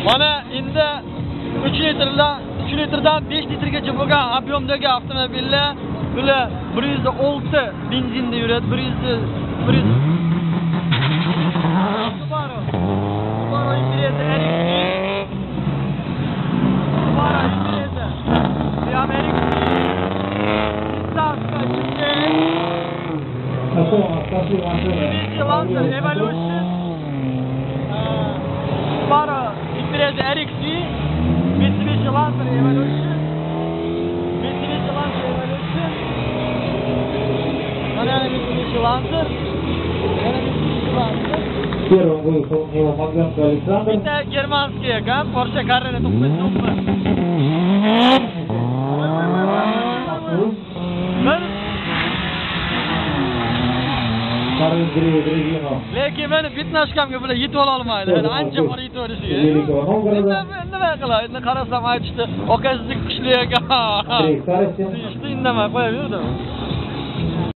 Mana endi 3 litrdan 5 litrgacha bo'lgan ob'yomdagi avtomobillar bular 106 benzinda yuradi. 100 Subaru Impreza RX. Subaru Impreza. Amerika. Mitsubishi Lancer Evolution. Subaru Impreza RX. Mitsubishi Lancer Evolution. Mana Mitsubishi Lancer. Первым выехал у него Магненко Александр. Это германский, Porsche Carrera 99. Lekin meni bitnashkamga bular yetib ola olmaydi. Ancha bor yetib olishiga. Nima qilay? Endi qarasam aytishdi, "Okasizdek kuchli ekan." Ishni indamay qo'yaverdim.